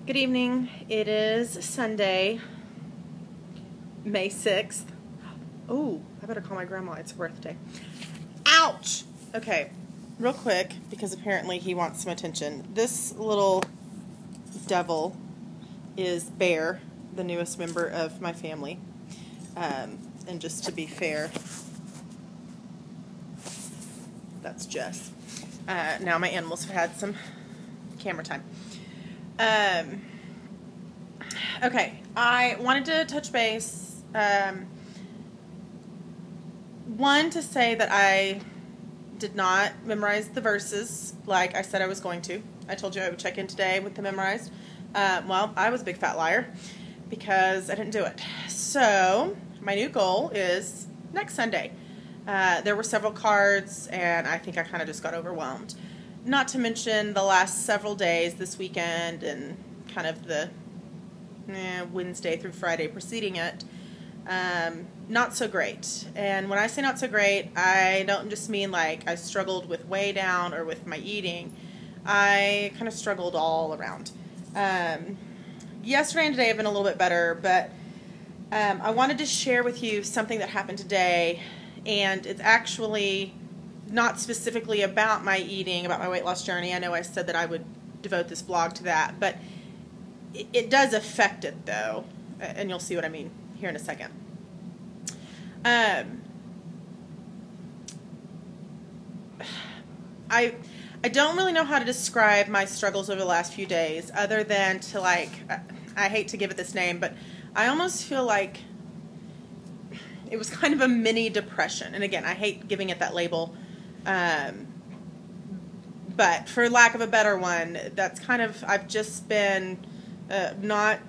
Good evening. It is Sunday, May 6th. Oh, I better call my grandma. It's her birthday. Ouch! Okay, real quick, because apparently he wants some attention. This little devil is Bear, the newest member of my family. And just to be fair, that's Jess. Now my animals have had some camera time. Okay, I wanted to touch base. One, to say that I did not memorize the verses like I said I was going to. I told you I would check in today with the memorized. Well, I was a big fat liar because I didn't do it. So, my new goal is next Sunday. There were several cards, and I think I kind of just got overwhelmed. Not to mention the last several days, this weekend, and kind of the Wednesday through Friday preceding it. Not so great. And when I say not so great, I don't just mean like I struggled with way down or with my eating. I kind of struggled all around. Yesterday and today have been a little bit better, but I wanted to share with you something that happened today, and it's actually not specifically about my eating, about my weight loss journey. I know I said that I would devote this blog to that, but it does affect it, though, and you'll see what I mean here in a second. I don't really know how to describe my struggles over the last few days, other than to, like, I hate to give it this name, but I almost feel like it was kind of a mini depression. And again, I hate giving it that label, but for lack of a better one, that's kind of, I've just been not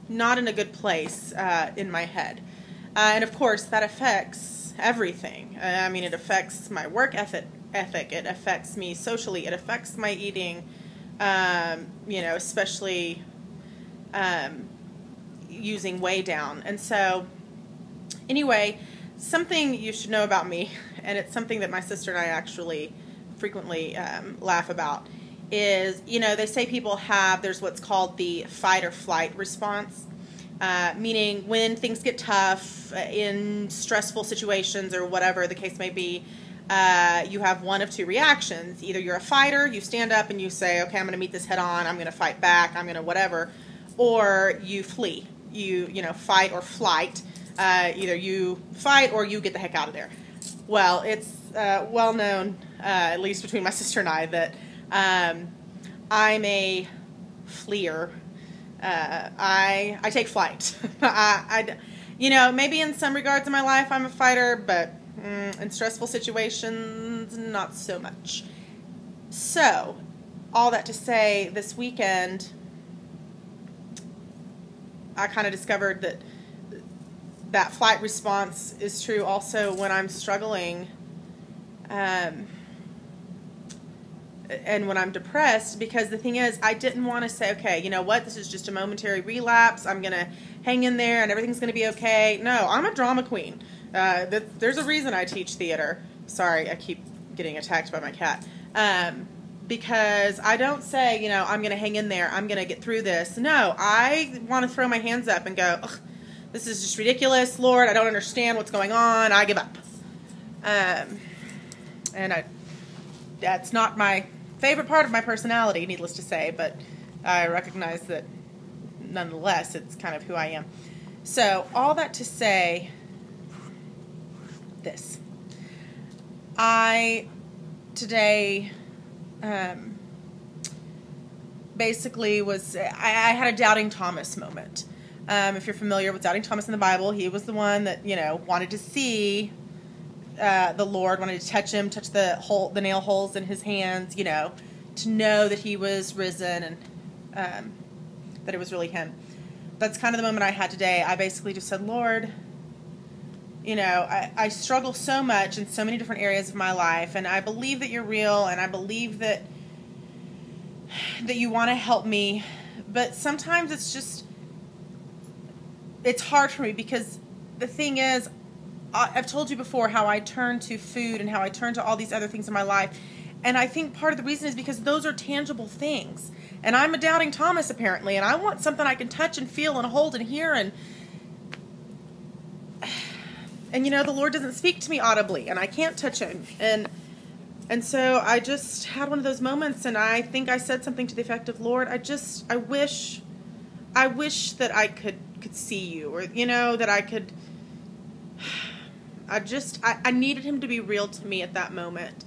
in a good place in my head. And of course, that affects everything. I mean, it affects my work ethic. It affects me socially. It affects my eating, especially using way down. And so, anyway, something you should know about me, and it's something that my sister and I actually frequently laugh about, is, they say people there's what's called the fight or flight response, meaning when things get tough, in stressful situations or whatever the case may be, you have one of two reactions. Either you're a fighter, you stand up and you say, okay, I'm going to meet this head on, I'm going to fight back, I'm going to whatever, or you flee. You fight or flight. Either you fight or you get the heck out of there. Well, it's well known, at least between my sister and I, that I'm a fleer. I take flight. Maybe in some regards in my life I'm a fighter, but in stressful situations, not so much. So, all that to say, this weekend, I kind of discovered that flight response is true also when I'm struggling, and when I'm depressed, because the thing is, I didn't want to say, okay, you know what, this is just a momentary relapse, I'm going to hang in there and everything's going to be okay. No, I'm a drama queen. There's a reason I teach theater. Sorry, I keep getting attacked by my cat. Because I don't say, I'm going to hang in there, I'm going to get through this. No, I want to throw my hands up and go, ugh, this is just ridiculous, Lord, I don't understand what's going on, I give up. That's not my favorite part of my personality, needless to say, but I recognize that nonetheless, it's kind of who I am. So, all that to say this. I, today, basically I had a doubting Thomas moment. If you're familiar with doubting Thomas in the Bible, he was the one that, wanted to see the Lord, wanted to touch him, touch the nail holes in his hands, to know that he was risen and that it was really him. That's kind of the moment I had today. I basically just said, Lord, I struggle so much in so many different areas of my life, and I believe that you're real, and I believe that you want to help me, but sometimes it's hard for me, because the thing is, I've told you before how I turn to food and how I turn to all these other things in my life, and I think part of the reason is because those are tangible things. And I'm a doubting Thomas, apparently, and I want something I can touch and feel and hold and hear, and the Lord doesn't speak to me audibly, and I can't touch him. And so I just had one of those moments, and I think I said something to the effect of, Lord, I wish that I could see you, or, that I could, I needed him to be real to me at that moment.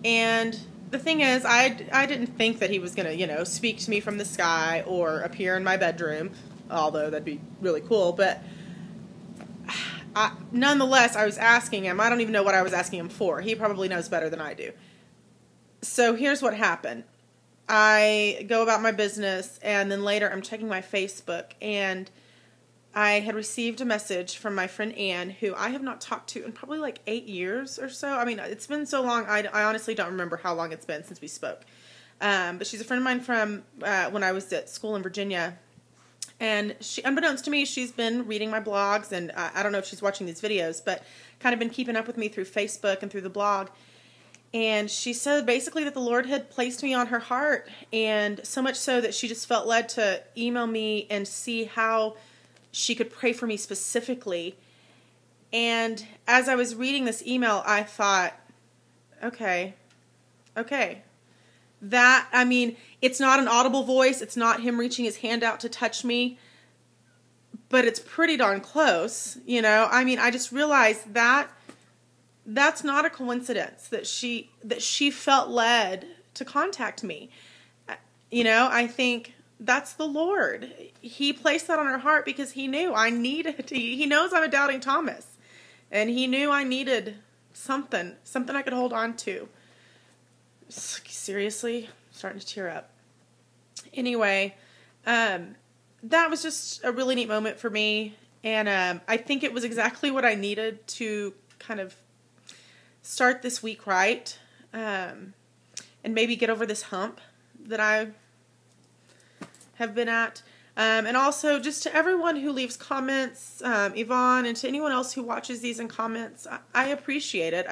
And the thing is, I didn't think that he was going to, speak to me from the sky or appear in my bedroom, although that'd be really cool, but nonetheless, I was asking him. I don't even know what I was asking him for. He probably knows better than I do. So here's what happened. I go about my business, and then later I'm checking my Facebook, and I had received a message from my friend Ann, who I have not talked to in probably like 8 years or so. I mean, it's been so long, I honestly don't remember how long it's been since we spoke. But she's a friend of mine from when I was at school in Virginia. And she, unbeknownst to me, she's been reading my blogs, and I don't know if she's watching these videos, but kind of been keeping up with me through Facebook and through the blog. And she said basically that the Lord had placed me on her heart, and so much so that she just felt led to email me and see how she could pray for me specifically. And as I was reading this email, I thought, okay. That, I mean, it's not an audible voice. It's not him reaching his hand out to touch me, but it's pretty darn close, I mean, I just realized that that's not a coincidence that she felt led to contact me. I think that's the Lord. He placed that on her heart because he knew I needed, he knows I'm a doubting Thomas, and he knew I needed something I could hold on to. Seriously, I'm starting to tear up. Anyway, that was just a really neat moment for me, and I think it was exactly what I needed to kind of start this week right, and maybe get over this hump that I have been at. And also, just to everyone who leaves comments, Yvonne, and to anyone else who watches these and comments, I appreciate it.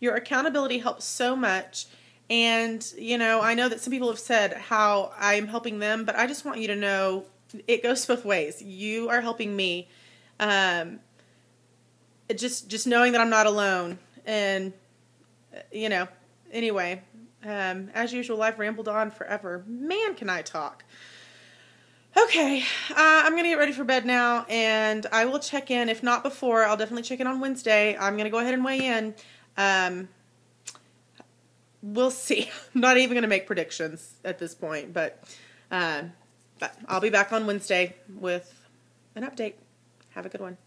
Your accountability helps so much. And, I know that some people have said how I'm helping them, but I just want you to know it goes both ways. You are helping me. Just knowing that I'm not alone. And, anyway, as usual, I've rambled on forever. Man, can I talk. Okay, I'm going to get ready for bed now, and I will check in. If not before, I'll definitely check in on Wednesday. I'm going to go ahead and weigh in. We'll see. I'm not even going to make predictions at this point, but I'll be back on Wednesday with an update. Have a good one.